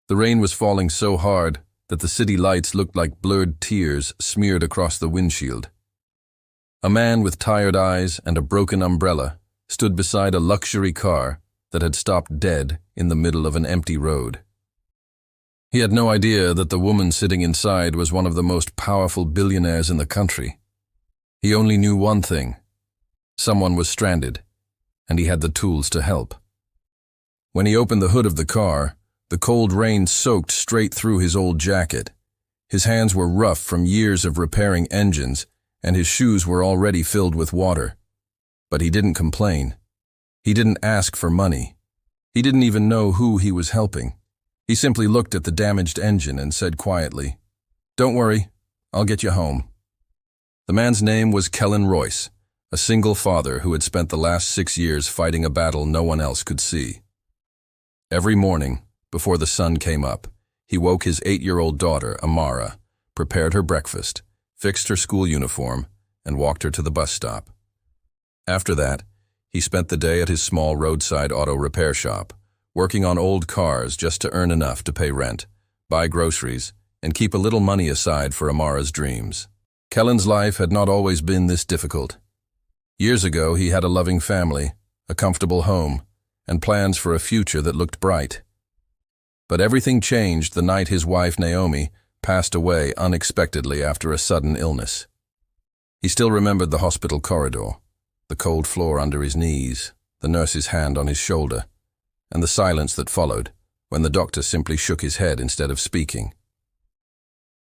The rain was falling so hard that the city lights looked like blurred tears smeared across the windshield. A man with tired eyes and a broken umbrella stood beside a luxury car that had stopped dead in the middle of an empty road. He had no idea that the woman sitting inside was one of the most powerful billionaires in the country. He only knew one thing: someone was stranded, and he had the tools to help. When he opened the hood of the car, the cold rain soaked straight through his old jacket. His hands were rough from years of repairing engines, and his shoes were already filled with water. But he didn't complain. He didn't ask for money. He didn't even know who he was helping. He simply looked at the damaged engine and said quietly, "Don't worry, I'll get you home." The man's name was Kellen Royce, a single father who had spent the last 6 years fighting a battle no one else could see. Every morning, before the sun came up, he woke his 8-year-old daughter, Amara, prepared her breakfast, fixed her school uniform, and walked her to the bus stop. After that, he spent the day at his small roadside auto repair shop, working on old cars just to earn enough to pay rent, buy groceries, and keep a little money aside for Amara's dreams. Kellen's life had not always been this difficult. Years ago, he had a loving family, a comfortable home, and plans for a future that looked bright. But everything changed the night his wife, Naomi, passed away unexpectedly after a sudden illness. He still remembered the hospital corridor, the cold floor under his knees, the nurse's hand on his shoulder, and the silence that followed when the doctor simply shook his head instead of speaking.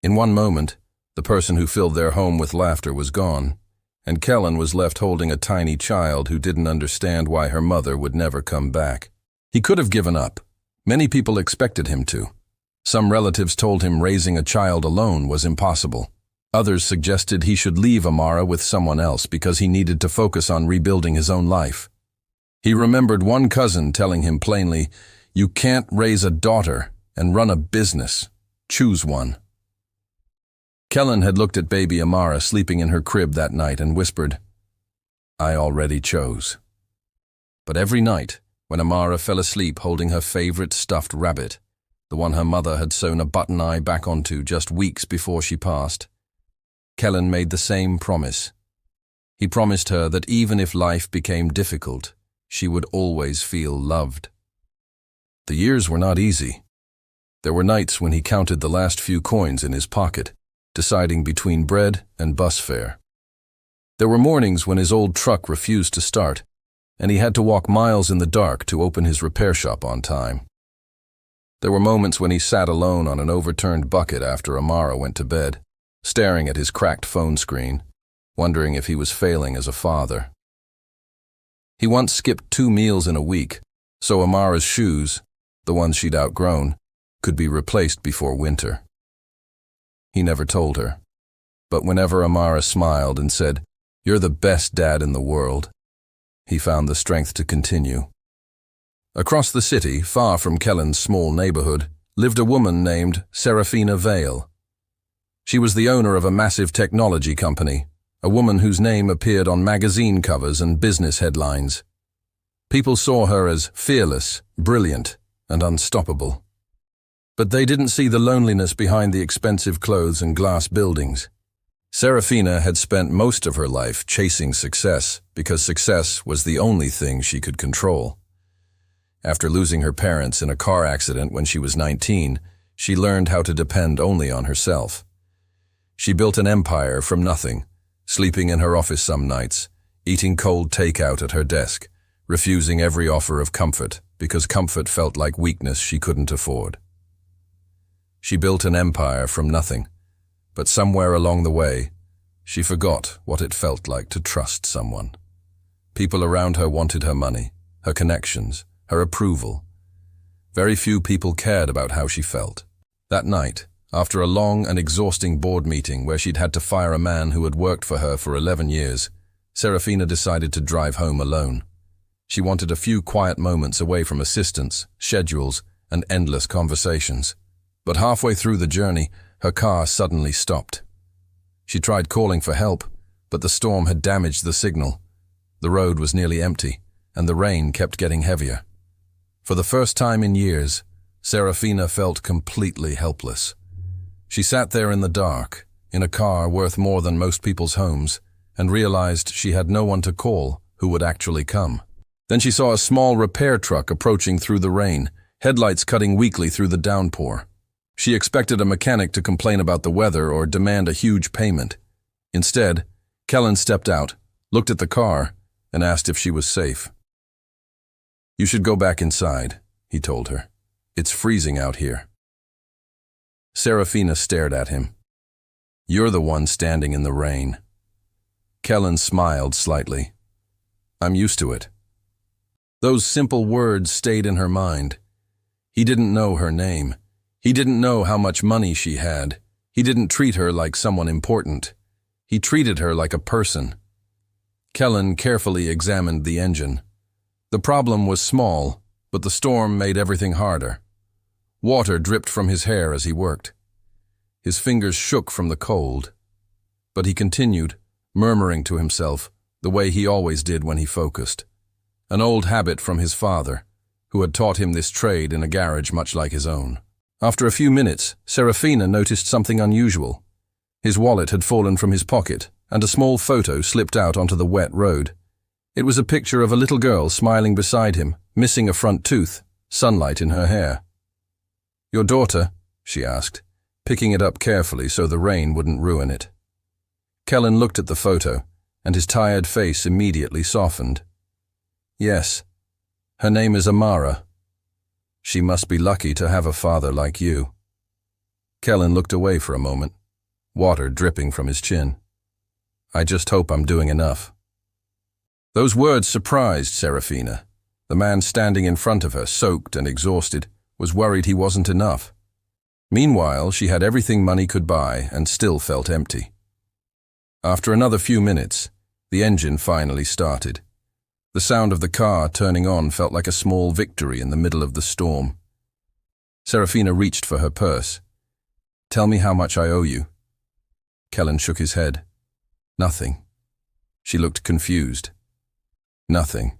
In one moment, the person who filled their home with laughter was gone, and Kellen was left holding a tiny child who didn't understand why her mother would never come back. He could have given up. Many people expected him to. Some relatives told him raising a child alone was impossible. Others suggested he should leave Amara with someone else because he needed to focus on rebuilding his own life. He remembered one cousin telling him plainly, "You can't raise a daughter and run a business. Choose one." Kellen had looked at baby Amara sleeping in her crib that night and whispered, "I already chose." But every night, when Amara fell asleep holding her favorite stuffed rabbit, the one her mother had sewn a button eye back onto just weeks before she passed, Kellen made the same promise. He promised her that even if life became difficult, she would always feel loved. The years were not easy. There were nights when he counted the last few coins in his pocket, deciding between bread and bus fare. There were mornings when his old truck refused to start, and he had to walk miles in the dark to open his repair shop on time. There were moments when he sat alone on an overturned bucket after Amara went to bed, staring at his cracked phone screen, wondering if he was failing as a father. He once skipped 2 meals in a week, so Amara's shoes, the ones she'd outgrown, could be replaced before winter. He never told her, but whenever Amara smiled and said, "You're the best dad in the world," he found the strength to continue. Across the city, far from Kellen's small neighborhood, lived a woman named Serafina Vale. She was the owner of a massive technology company, a woman whose name appeared on magazine covers and business headlines. People saw her as fearless, brilliant, and unstoppable. But they didn't see the loneliness behind the expensive clothes and glass buildings. Serafina had spent most of her life chasing success because success was the only thing she could control. After losing her parents in a car accident when she was 19, she learned how to depend only on herself. She built an empire from nothing, sleeping in her office some nights, eating cold takeout at her desk, refusing every offer of comfort because comfort felt like weakness she couldn't afford. She built an empire from nothing, but somewhere along the way, she forgot what it felt like to trust someone. People around her wanted her money, her connections, her approval. Very few people cared about how she felt. That night, after a long and exhausting board meeting where she'd had to fire a man who had worked for her for 11 years, Serafina decided to drive home alone. She wanted a few quiet moments away from assistants, schedules, and endless conversations. But halfway through the journey, her car suddenly stopped. She tried calling for help, but the storm had damaged the signal. The road was nearly empty, and the rain kept getting heavier. For the first time in years, Serafina felt completely helpless. She sat there in the dark, in a car worth more than most people's homes, and realized she had no one to call who would actually come. Then she saw a small repair truck approaching through the rain, headlights cutting weakly through the downpour. She expected a mechanic to complain about the weather or demand a huge payment. Instead, Kellen stepped out, looked at the car, and asked if she was safe. "You should go back inside," he told her. "It's freezing out here." Serafina stared at him. "You're the one standing in the rain." Kellen smiled slightly. "I'm used to it." Those simple words stayed in her mind. He didn't know her name. He didn't know how much money she had. He didn't treat her like someone important. He treated her like a person. Kellen carefully examined the engine. The problem was small, but the storm made everything harder. Water dripped from his hair as he worked. His fingers shook from the cold. But he continued, murmuring to himself, the way he always did when he focused. An old habit from his father, who had taught him this trade in a garage much like his own. After a few minutes, Serafina noticed something unusual. His wallet had fallen from his pocket, and a small photo slipped out onto the wet road. It was a picture of a little girl smiling beside him, missing a front tooth, sunlight in her hair. "Your daughter?" she asked, picking it up carefully so the rain wouldn't ruin it. Kellen looked at the photo, and his tired face immediately softened. "Yes. Her name is Amara. She must be lucky to have a father like you." Kellen looked away for a moment, water dripping from his chin. "I just hope I'm doing enough." Those words surprised Serafina. The man standing in front of her, soaked and exhausted, was worried he wasn't enough. Meanwhile, she had everything money could buy and still felt empty. After another few minutes, the engine finally started. The sound of the car turning on felt like a small victory in the middle of the storm. Serafina reached for her purse. "Tell me how much I owe you." Kellen shook his head. "Nothing." She looked confused. "Nothing.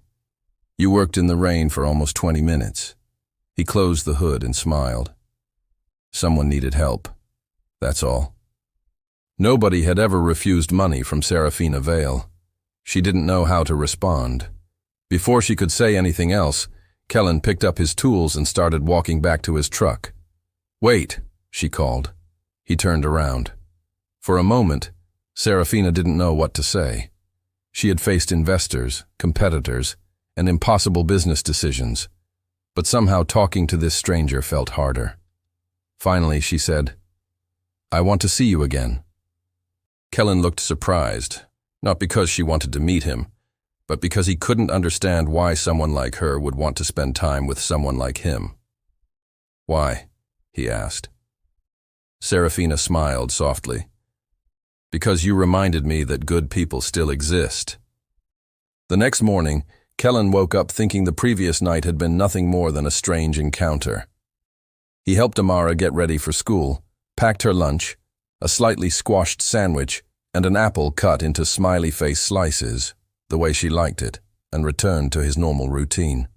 You worked in the rain for almost 20 minutes. He closed the hood and smiled. "Someone needed help. That's all." Nobody had ever refused money from Serafina Vale. She didn't know how to respond. Before she could say anything else, Kellen picked up his tools and started walking back to his truck. "Wait," she called. He turned around. For a moment, Serafina didn't know what to say. She had faced investors, competitors, and impossible business decisions, but somehow talking to this stranger felt harder. Finally, she said, "I want to see you again." Kellen looked surprised, not because she wanted to meet him, but because he couldn't understand why someone like her would want to spend time with someone like him. "Why?" he asked. Serafina smiled softly. "Because you reminded me that good people still exist." The next morning, Kellen woke up thinking the previous night had been nothing more than a strange encounter. He helped Amara get ready for school, packed her lunch, a slightly squashed sandwich, and an apple cut into smiley face slices, the way she liked it, and returned to his normal routine.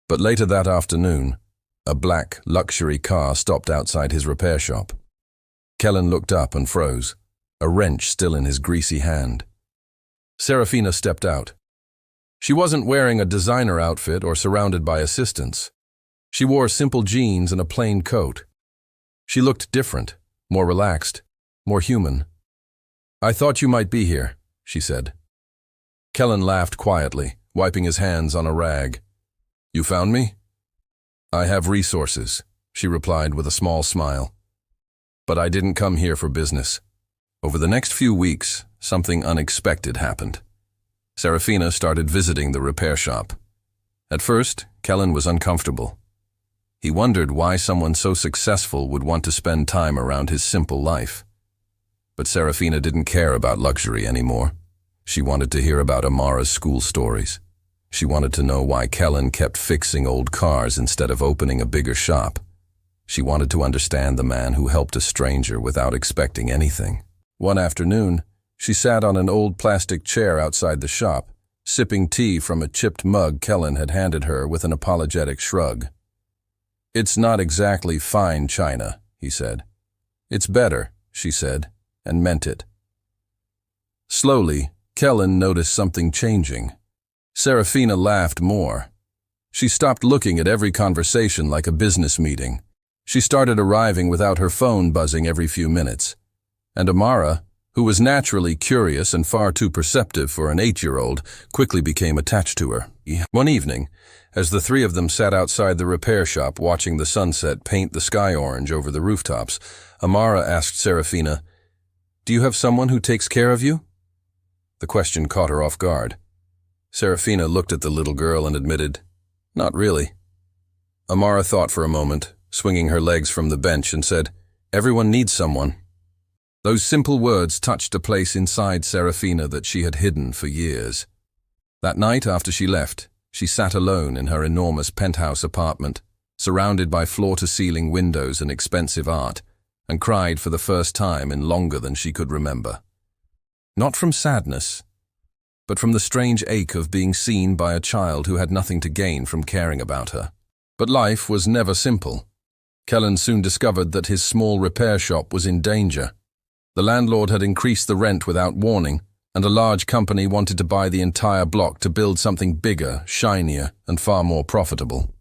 But later that afternoon, a black, luxury car stopped outside his repair shop. Kellen looked up and froze, a wrench still in his greasy hand. Serafina stepped out. She wasn't wearing a designer outfit or surrounded by assistants. She wore simple jeans and a plain coat. She looked different, more relaxed, more human. "I thought you might be here," she said. Kellen laughed quietly, wiping his hands on a rag. "You found me?" "I have resources," she replied with a small smile. "But I didn't come here for business." Over the next few weeks, something unexpected happened. Serafina started visiting the repair shop. At first, Kellen was uncomfortable. He wondered why someone so successful would want to spend time around his simple life. But Serafina didn't care about luxury anymore. She wanted to hear about Amara's school stories. She wanted to know why Kellen kept fixing old cars instead of opening a bigger shop. She wanted to understand the man who helped a stranger without expecting anything. One afternoon, she sat on an old plastic chair outside the shop, sipping tea from a chipped mug Kellen had handed her with an apologetic shrug. "It's not exactly fine china," he said. "It's better," she said, and meant it. Slowly, Kellen noticed something changing. Serafina laughed more. She stopped looking at every conversation like a business meeting. She started arriving without her phone buzzing every few minutes. And Amara, who was naturally curious and far too perceptive for an 8-year-old, quickly became attached to her. One evening, as the three of them sat outside the repair shop watching the sunset paint the sky orange over the rooftops, Amara asked Serafina, "Do you have someone who takes care of you?" The question caught her off guard. Serafina looked at the little girl and admitted, "Not really." Amara thought for a moment, swinging her legs from the bench, and said, "Everyone needs someone." Those simple words touched a place inside Serafina that she had hidden for years. That night after she left, she sat alone in her enormous penthouse apartment, surrounded by floor-to-ceiling windows and expensive art, and cried for the first time in longer than she could remember. Not from sadness, but from the strange ache of being seen by a child who had nothing to gain from caring about her. But life was never simple. Kellen soon discovered that his small repair shop was in danger. The landlord had increased the rent without warning, and a large company wanted to buy the entire block to build something bigger, shinier, and far more profitable.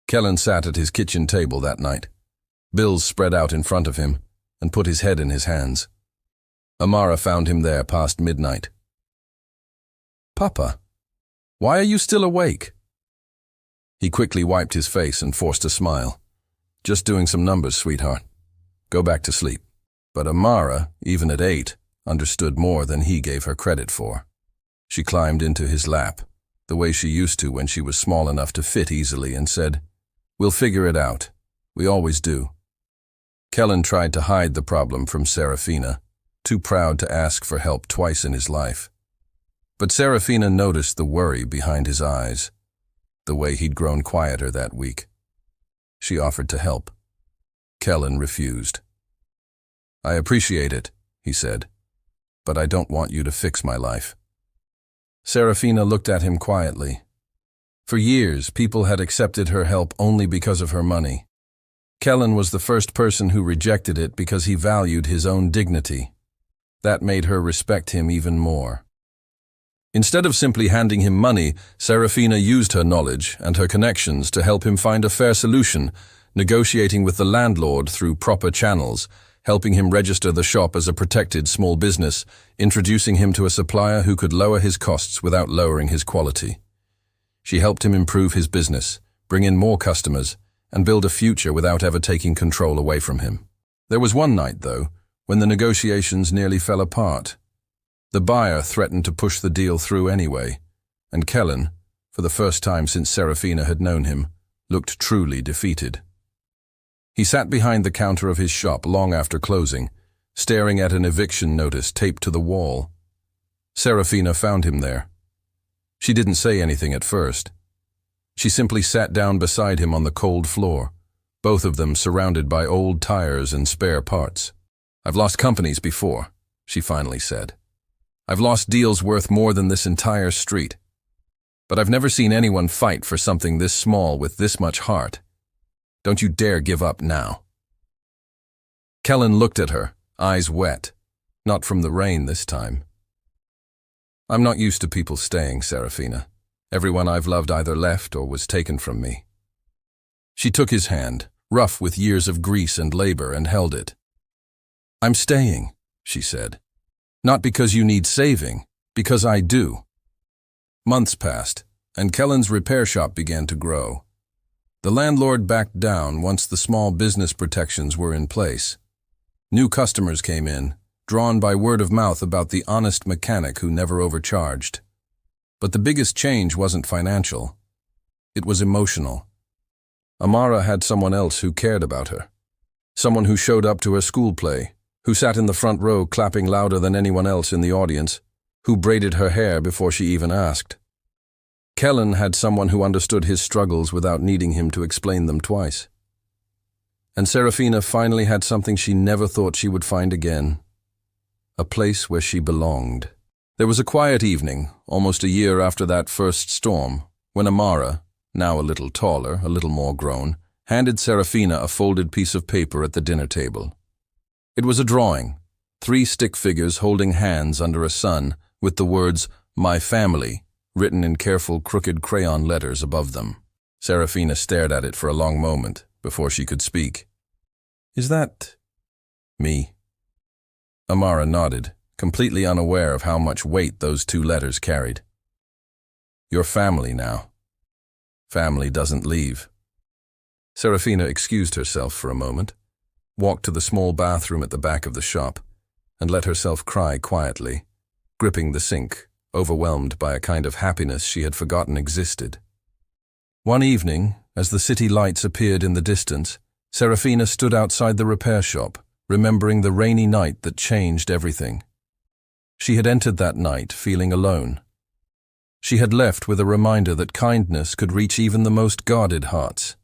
Kellen sat at his kitchen table that night, bills spread out in front of him, and put his head in his hands. Amara found him there past midnight. "Papa, why are you still awake?" He quickly wiped his face and forced a smile. "Just doing some numbers, sweetheart. Go back to sleep." But Amara, even at 8, understood more than he gave her credit for. She climbed into his lap, the way she used to when she was small enough to fit easily, and said, "We'll figure it out. We always do." Kellen tried to hide the problem from Serafina, too proud to ask for help twice in his life. But Serafina noticed the worry behind his eyes, the way he'd grown quieter that week. She offered to help. Kellen refused. "I appreciate it," he said, "but I don't want you to fix my life." Serafina looked at him quietly. For years, people had accepted her help only because of her money. Kellen was the first person who rejected it because he valued his own dignity. That made her respect him even more. Instead of simply handing him money, Serafina used her knowledge and her connections to help him find a fair solution, negotiating with the landlord through proper channels, helping him register the shop as a protected small business, introducing him to a supplier who could lower his costs without lowering his quality. She helped him improve his business, bring in more customers, and build a future without ever taking control away from him. There was one night, though, when the negotiations nearly fell apart. The buyer threatened to push the deal through anyway, and Kellen, for the first time since Serafina had known him, looked truly defeated. He sat behind the counter of his shop long after closing, staring at an eviction notice taped to the wall. Serafina found him there. She didn't say anything at first. She simply sat down beside him on the cold floor, both of them surrounded by old tires and spare parts. "I've lost companies before," she finally said. "I've lost deals worth more than this entire street. But I've never seen anyone fight for something this small with this much heart. Don't you dare give up now." Kellen looked at her, eyes wet, not from the rain this time. "I'm not used to people staying, Serafina. Everyone I've loved either left or was taken from me." She took his hand, rough with years of grease and labor, and held it. "I'm staying," she said. "Not because you need saving, because I do." Months passed, and Kellen's repair shop began to grow. The landlord backed down once the small business protections were in place. New customers came in, drawn by word of mouth about the honest mechanic who never overcharged. But the biggest change wasn't financial. It was emotional. Amara had someone else who cared about her. Someone who showed up to her school play, who sat in the front row clapping louder than anyone else in the audience, who braided her hair before she even asked. Kellen had someone who understood his struggles without needing him to explain them twice. And Serafina finally had something she never thought she would find again. A place where she belonged. There was a quiet evening, almost a year after that first storm, when Amara, now a little taller, a little more grown, handed Serafina a folded piece of paper at the dinner table. It was a drawing, 3 stick figures holding hands under a sun with the words, "My family," written in careful crooked crayon letters above them. Serafina stared at it for a long moment before she could speak. "Is that me?" Amara nodded, completely unaware of how much weight those 2 letters carried. "Your family now. Family doesn't leave." Serafina excused herself for a moment, walked to the small bathroom at the back of the shop, and let herself cry quietly, gripping the sink, overwhelmed by a kind of happiness she had forgotten existed. One evening, as the city lights appeared in the distance, Serafina stood outside the repair shop, remembering the rainy night that changed everything. She had entered that night feeling alone. She had left with a reminder that kindness could reach even the most guarded hearts.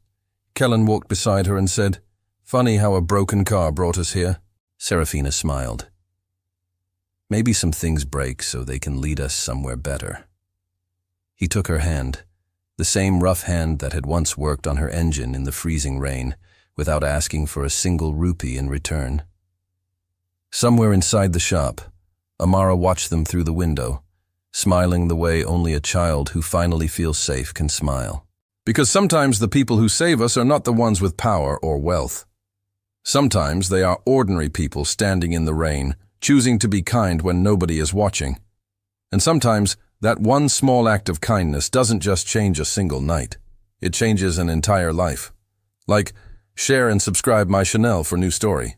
Kellen walked beside her and said, "Funny how a broken car brought us here." Serafina smiled. "Maybe some things break so they can lead us somewhere better." He took her hand, the same rough hand that had once worked on her engine in the freezing rain, without asking for a single rupee in return. Somewhere inside the shop, Amara watched them through the window, smiling the way only a child who finally feels safe can smile. Because sometimes the people who save us are not the ones with power or wealth. Sometimes they are ordinary people standing in the rain, choosing to be kind when nobody is watching. And sometimes that one small act of kindness doesn't just change a single night. It changes an entire life. Like, share and subscribe my channel for new story.